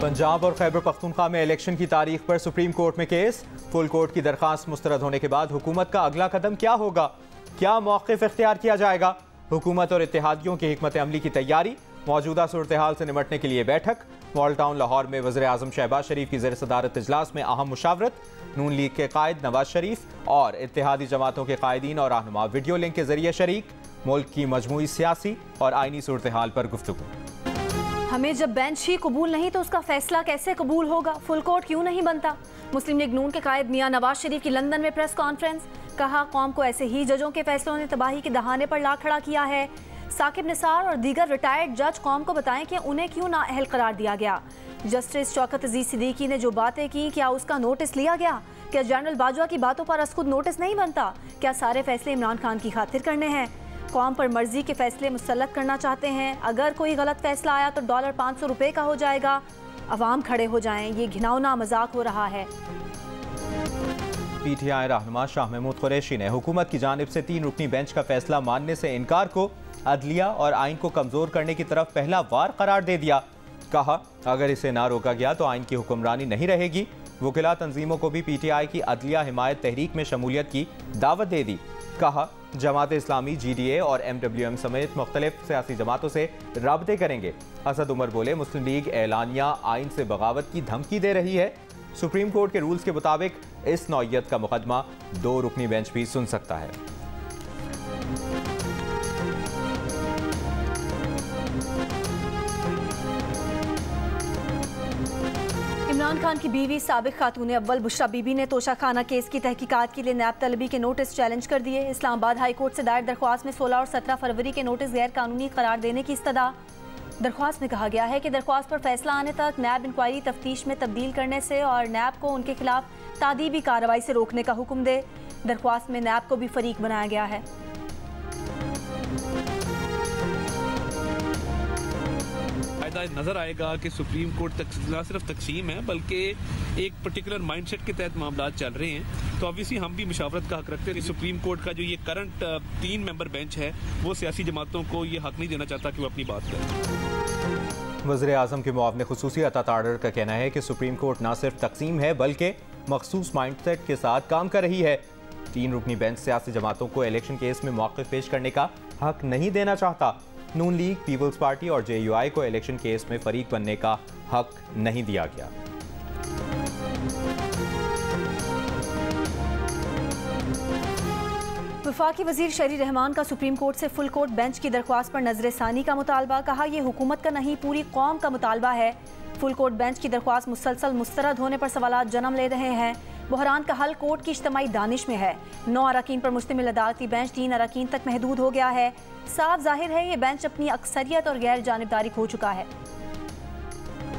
पंजाब और खैबर पख्तूनख्वा में इलेक्शन की तारीख पर सुप्रीम कोर्ट में केस। फुल कोर्ट की दरखास्त मुस्तरद होने के बाद हुकूमत का अगला कदम क्या होगा, क्या मौक़िफ़ इख्तियार किया जाएगा। हुकूमत और इत्तेहादियों की हिकमत अमली की तैयारी, मौजूदा सूरत हाल से निपटने के लिए बैठक। मॉल टाउन लाहौर में वज़ीर आज़म शहबाज शरीफ की ज़ेर सदारत इजलास में अहम मुशावरत। नून लीग के कायद नवाज शरीफ और इत्तेहादी जमातों के कायदीन और रहनुमा वीडियो लिंक के जरिए शरीक। मुल्क की मजमूई सियासी और आइनी सूरत हाल पर गुफ्तगू। हमें जब बेंच ही कबूल नहीं तो उसका फैसला कैसे कबूल होगा, फुल कोर्ट क्यों नहीं बनता। मुस्लिम लीग नून के कायद मियां नवाज शरीफ की लंदन में प्रेस कॉन्फ्रेंस, कहा कौम को ऐसे ही जजों के फैसलों ने तबाही के दहाने पर ला खड़ा किया है। साकिब निसार और दीगर रिटायर्ड जज कौम को बताएं कि उन्हें क्यों नाअहल करार दिया गया। जस्टिस शौकत अजीज सिद्दीकी ने जो बातें की, क्या उसका नोटिस लिया गया? क्या जनरल बाजवा की बातों पर खुद नोटिस नहीं बनता? क्या सारे फैसले इमरान खान की खातिर करने हैं? कौम पर मर्जी के फैसले मुसल्लत करना चाहते हैं। अगर कोई गलत फैसला आया तो $500 का हो जाएगा। अवाम खड़े हो जाएं, ये घिनौना मजाक हो रहा है। PTI रहनुमा शाह महमूद कुरैशी ने हुकूमत की जानिब से 3 रुकनी बेंच का फैसला मानने से इनकार को अदलिया और आइन को कमजोर करने की तरफ पहला वार करार दे दिया। कहा अगर इसे ना रोका गया तो आइन की हुक्मरानी नहीं रहेगी। वकीला तंजीमों को भी PTI की अदलिया हिमायत तहरीक में शमूलियत की दावत दे दी। कहा जमात इस्लामी, GDA और MWM समेत मुख्तलिफ सियासी जमातों से राबते करेंगे। असद उमर बोले मुस्लिम लीग एलानिया आइन से बगावत की धमकी दे रही है। सुप्रीम कोर्ट के रूल्स के मुताबिक इस नौइयत का मुकदमा 2 रुकनी बेंच भी सुन सकता है। इमरान खान की बीवी साबिक खातून अव्वल बुशरा बीबी ने तोशा खाना केस की तहकीकात के लिए नैब तलबी के नोटिस चैलेंज कर दिए। इस्लामाबाद हाई कोर्ट से दायर दरख्वास्त में 16 और 17 फरवरी के नोटिस गैर कानूनी करार देने की इस्तदा। दरख्वास्त में कहा गया है कि दरख्वास्त पर फैसला आने तक नैब इंक्वायरी तफ्तीश में तब्दील करने से और नैब को उनके खिलाफ तादीबी कार्रवाई से रोकने का हुक्म दे। दरख्वास्त में नैब को भी फरीक बनाया गया है। नजर आएगा कि सुप्रीम कोर्ट न सिर्फ तकसीम है बल्कि एक पर्टिकुलर माइंडसेट के तहत मामला चल रहे हैं। तो ऑब्वियसली हम भी मुशावरत का हक रखते हैं कि सुप्रीम कोर्ट का जो ये करंट 3 मेंबर बेंच है वो सियासी जमातों को ये हक नहीं देना चाहता कि वो अपनी बात करें। वज़ीर आज़म के मुआवने खुसूसी अता ताडर का कहना है कि सुप्रीम कोर्ट न सिर्फ तकसीम है बल्कि मखसूस माइंडसेट के साथ काम कर रही है। 3 रुकनी बेंच सियासी जमातों को इलेक्शन केस में मौक़िफ़ पेश करने का हक नहीं देना चाहता। नून लीग, पीपल्स पार्टी और JUI को इलेक्शन केस में फरीक बनने का हक नहीं दिया गया। वफाकी वजीर शहरी रहमान का सुप्रीम कोर्ट से फुल कोर्ट बेंच की दरख्वास्त पर नजरसानी का मुतालबा। कहा यह हुकूमत का नहीं पूरी कौम का मुतालबा है। फुल कोर्ट बेंच की दरख्वास्त मुसलसल मुस्तरद होने पर सवालात जन्म ले रहे हैं। बहरान का हल कोर्ट की इज्तिमाई दानिश में है। 9 अरकान पर मुश्तमिल अदालती बेंच 3 अरकान तक महदूद हो गया है। साफ जाहिर है ये बेंच अपनी अक्सरियत और गैर जानिबदारी खो चुका है।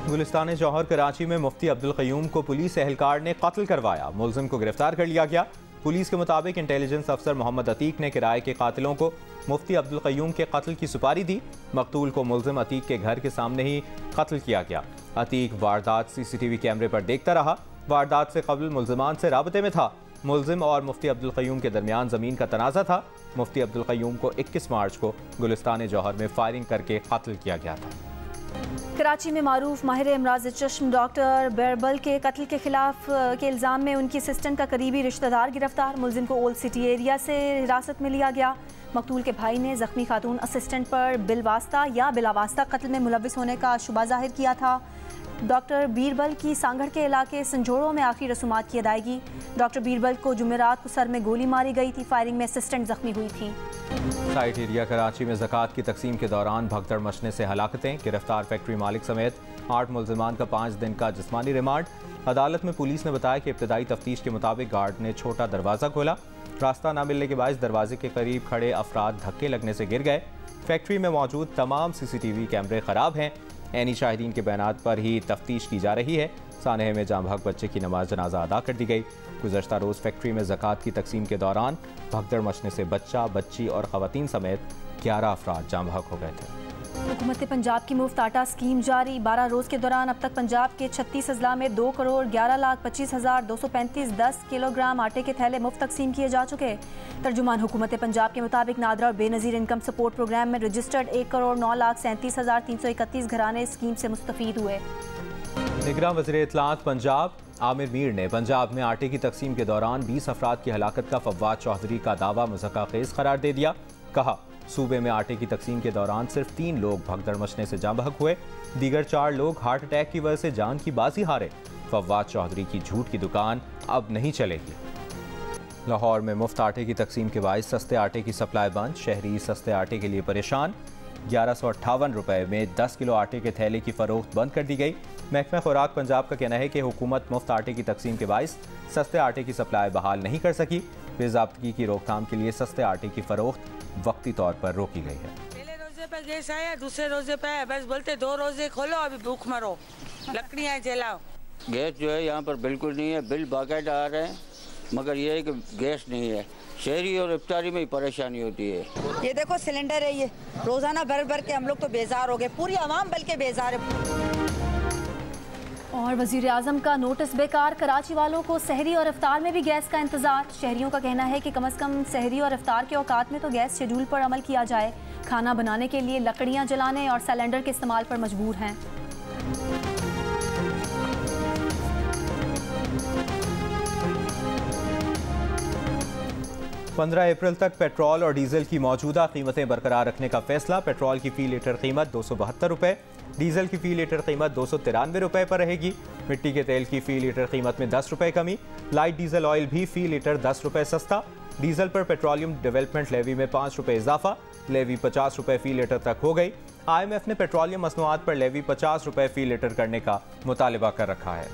गुलिस्तान जौहर कराची में मुफ्ती अब्दुल क़य्यूम को पुलिस एहलकार ने कत्ल करवाया। मुलजिम को गिरफ्तार कर लिया गया। पुलिस के मुताबिक इंटेलिजेंस अफसर मोहम्मद अतीक ने किराए के कातिलों को मुफ्ती अब्दुल क़य्यूम के कत्ल की सुपारी दी। मकतूल को मुलजिम अतीक के घर के सामने ही कत्ल किया गया। अतीक वारदात CCTV कैमरे पर देखता रहा। वारदात से कबल मुलजिमान से राबते में था। मुलजिम और मुफ्ती अब्दुल क़य्यूम के दरमियान ज़मीन का तनाज़ा था। मुफ्ती अब्दुल क़य्यूम को 21 मार्च को गुलिस्तान जौहर में फायरिंग करके कत्ल किया गया था। कराची में मारूफ माहिर अमराज चश्म डॉक्टर बिरबल के कत्ल के खिलाफ के इल्ज़ाम में उनकी असिस्टेंट का करीबी रिश्तेदार गिरफ्तार। मुलजिम को ओल्ड सिटी एरिया से हिरासत में लिया गया। मकतूल के भाई ने जख्मी खातून असिस्टेंट पर बिलवास्ता या बिलावास्ता कत्ल में मुलविस होने का शुबा जाहिर किया था। डॉक्टर बीरबल की सांगड़ के इलाके संजोड़ों में आखिरी रसूमात की अदायगी। डॉक्टर बीरबल को जुमेरात को सर में गोली मारी गई थी। फायरिंग में असिस्टेंट जख्मी हुई थी। साइट एरिया कराची में ज़कात की तकसीम के दौरान भगदड़ मचने से हलाकतें। गिरफ्तार फैक्ट्री मालिक समेत 8 मुलजिमान का 5 दिन का जिस्मानी रिमांड। अदालत में पुलिस ने बताया कि इब्तदाई तफ्तीश के मुताबिक गार्ड ने छोटा दरवाज़ा खोला। रास्ता न मिलने के बायस दरवाजे के करीब खड़े अफराद धक्के लगने से गिर गए। फैक्ट्री में मौजूद तमाम CCTV कैमरे ख़राब हैं। ऐनी शाहिदीन के बयानात पर ही तफ्तीश की जा रही है। सानहे में जाम हक बच्चे की नमाज जनाजा अदा कर दी गई। गुज़श्ता रोज़ फैक्ट्री में ज़कात की तकसीम के दौरान भगदड़ मचने से बच्चा, बच्ची और ख़वातीन समेत 11 अफराद जाम हक हो गए थे। हुकूमत पंजाब की मुफ्त आटा स्कीम जारी। 12 रोज़ के दौरान अब तक पंजाब के 36 अजला में 2,11,25,235 10 किलोग्राम आटे के थैले मुफ्त तकसीम किए जा चुके। तर्जुमान हुकूमत पंजाब के मुताबिक नादरा और बेनज़ीर इनकम सपोर्ट प्रोग्राम में रजिस्टर्ड 1,09,37,331 घराने स्कीम से मुस्तफ़ीद हुए। निगरान वज़ीर इत्तलात पंजाब आमिर मीर ने पंजाब में आटे की तकसीम के दौरान 20 अफराद की हलाकत का फव्वाद चौधरी का दावा मुज़क्का-खेज़ करार दे दिया। कहा, सूबे में आटे की तकसीम के दौरान सिर्फ 3 लोग भगदड़ मचने से जाँ बहक हुए, दीगर 4 लोग हार्ट अटैक की वजह से जान की बाजी हारे। फव्वाद चौधरी की झूठ की दुकान अब नहीं चलेगी। लाहौर में मुफ्त आटे की तकसीम के बाइस सस्ते आटे की सप्लाई बंद, शहरी सस्ते आटे के लिए परेशान। 1158 रुपए में 10 किलो आटे के थैले की फरोख्त बंद कर दी गई। महकमा खुराक पंजाब का कहना है कि हुकूमत मुफ्त आटे की तकसीम के बाइस सस्ते आटे की सप्लाई बहाल नहीं कर सकी। बेज़ाब्तगी की रोकथाम के लिए सस्ते आटे की फरोख्त वक्ती तौर पर रोकी गई है। पहले रोजे पे गैस आया, दूसरे रोजे पे आया, बस बोलते 2 रोजे खोलो, अभी भूख मरो, लकड़ियाँ जलाओ। गैस जो है यहाँ पर बिल्कुल नहीं है, बिल बाकायदा आ रहे हैं, मगर ये है कि गैस नहीं है। शहरी और इफ्तारी में ही परेशानी होती है। ये देखो सिलेंडर है, ये रोजाना भर भर के हम लोग तो बेजार हो गए, पूरी आवाम बल्कि बेजार है। और वज़ीर आज़म का नोटिस बेकार, कराची वालों को सहरी और इफ्तार में भी गैस का इंतजार। शहरियों का कहना है कि कम से कम सहरी और इफ्तार के औकात में तो गैस शेड्यूल पर अमल किया जाए। खाना बनाने के लिए लकड़ियाँ जलाने और सिलेंडर के इस्तेमाल पर मजबूर हैं। 15 अप्रैल तक पेट्रोल और डीजल की मौजूदा कीमतें बरकरार रखने का फैसला। पेट्रोल की फी लीटर कीमत 272 रुपये, डीजल की फी लीटर कीमत 293 रुपये पर रहेगी। मिट्टी के तेल की फी लीटर कीमत में 10 रुपये कमी। लाइट डीजल ऑयल भी फी लीटर 10 रुपये सस्ता। डीजल पर पेट्रोलियम डेवलपमेंट लेवी में 5 रुपये इजाफा, लेवी 50 रुपये फी लीटर तक हो गई। IMF ने पेट्रोलियम मसनूआत पर लेवी 50 रुपये फी लीटर करने का मुतालबा कर रखा है।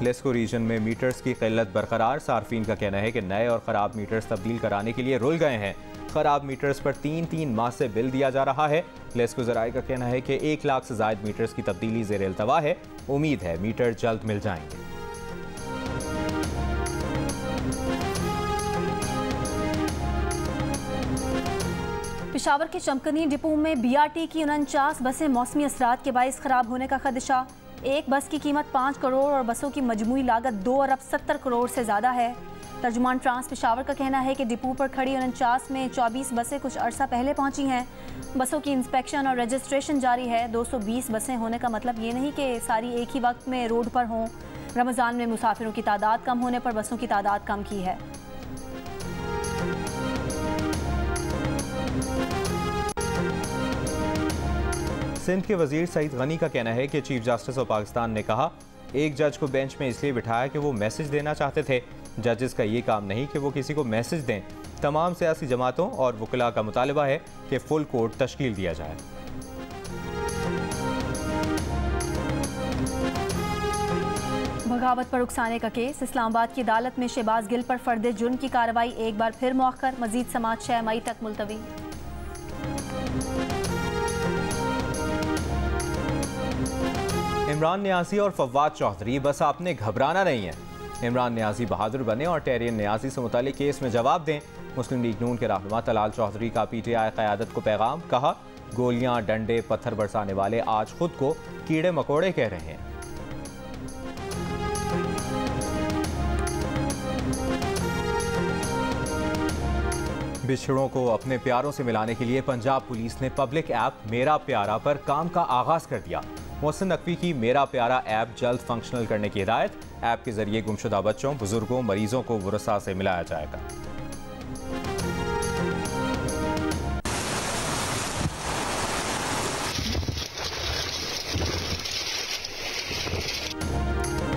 लेस्को रीजन में मीटर्स की किल्लत बरकरार। सार्फिन का कहना है कि नए और ख़राब मीटर्स तब्दील कराने के लिए रुल गए हैं। ख़राब मीटर्स पर 3-3 माह से बिल दिया जा रहा है। लेस्को ज़राए का कहना है कि 1 लाख से ज़ायद मीटर्स की तब्दीली ज़ेर इल्तवा है। उम्मीद है मीटर जल्द मिल जाएंगे। पेशावर के चमकनी डिपो में BRT की 49 बसें मौसमी असरात के बाइस ख़राब होने का खदशा। एक बस की कीमत 5 करोड़ और बसों की मजमूई लागत 2 अरब 70 करोड़ से ज़्यादा है। तर्जुमान ट्रांस पेशावर का कहना है कि डिपो पर खड़ी 49 में 24 बसें कुछ अरसा पहले पहुंची हैं। बसों की इंस्पेक्शन और रजिस्ट्रेशन जारी है। 220 बसें होने का मतलब ये नहीं कि सारी एक ही वक्त में रोड पर हों। रमज़ान में मुसाफिरों की तादाद कम होने पर बसों की तादाद कम की है। सिंध के वजीर सईद गनी का कहना है कि चीफ जस्टिस ऑफ पाकिस्तान ने कहा, एक जज को बेंच में इसलिए बिठाया कि वो मैसेज देना चाहते थे। जजेस का ये काम नहीं कि वो किसी को मैसेज दें। तमाम सियासी जमातों और वकला का मुतालबा है कि फुल कोर्ट तश्कील दिया जाए। बगावत पर उकसाने का केस। इस्लामाबाद की अदालत में शहबाज गिल पर फर्द जुर्म की कार्रवाई एक बार फिर मौखर। मजीद समात 6 मई तक मुलतवी। इमरान नियाज़ी और फव्वाद चौधरी बस आपने घबराना नहीं है। इमरान नियाज़ी बहादुर बने और टेरियन नियाज़ी से मुतालिक केस में जवाब दें। मुस्लिम लीग नून के रहनुमा तलाल चौधरी का PTI क़यादत को पैगाम। कहा, गोलियां, डंडे, पत्थर बरसाने वाले आज खुद को कीड़े मकोड़े कह रहे हैं। बिछड़ों को अपने प्यारों से मिलाने के लिए पंजाब पुलिस ने पब्लिक ऐप मेरा प्यारा पर काम का आगाज कर दिया। मोहसिन नकवी की मेरा प्यारा ऐप जल्द फंक्शनल करने की हिदायत। ऐप के जरिए गुमशुदा बच्चों, बुजुर्गों, मरीजों को वरसा से मिलाया जाएगा।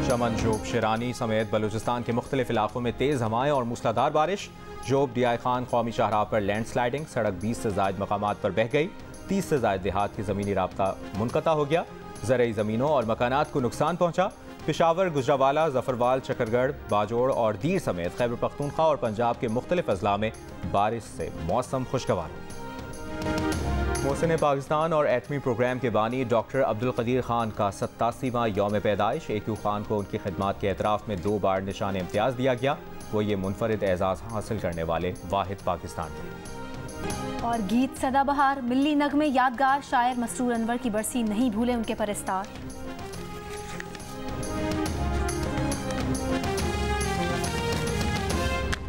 चमन, जोब, शिरानी समेत बलूचिस्तान के मुख्तलिफ इलाकों में तेज़ हवाएं और मूसलाधार बारिश। जोब DI खान कौमी शाहराह पर लैंडस्लाइडिंग, सड़क 20 से ज़ायद मकामात पर बह गई। 30 से ज़ायद देहात की ज़मीनी राब्ता मुनक़ता हो गया। ज़रई ज़मीनों और मकानात को नुकसान पहुँचा। पेशावर, गुजरावाला, जफरवाल, चकरगढ़, बाजोड़ और दीर समेत खैबर पख्तूनख्वा और पंजाब के मुख्तलिफ अजला में बारिश से मौसम खुशगवार। मोहसिन पाकिस्तान और एटमी प्रोग्राम के बानी डॉक्टर अब्दुल कदीर खान का 87वां यौम पैदाइश। AQ खान को उनकी खिदमात के एतराफ़ में 2 बार निशान इम्तियाज़ दिया गया। वो ये मुनफरिद एजाज़ हासिल करने वाले वाहिद पाकिस्तानी। और गीत सदाबहार, मिल्ली नगमे यादगार, शायर मसरूर अनवर की बरसी नहीं भूले उनके परस्तार।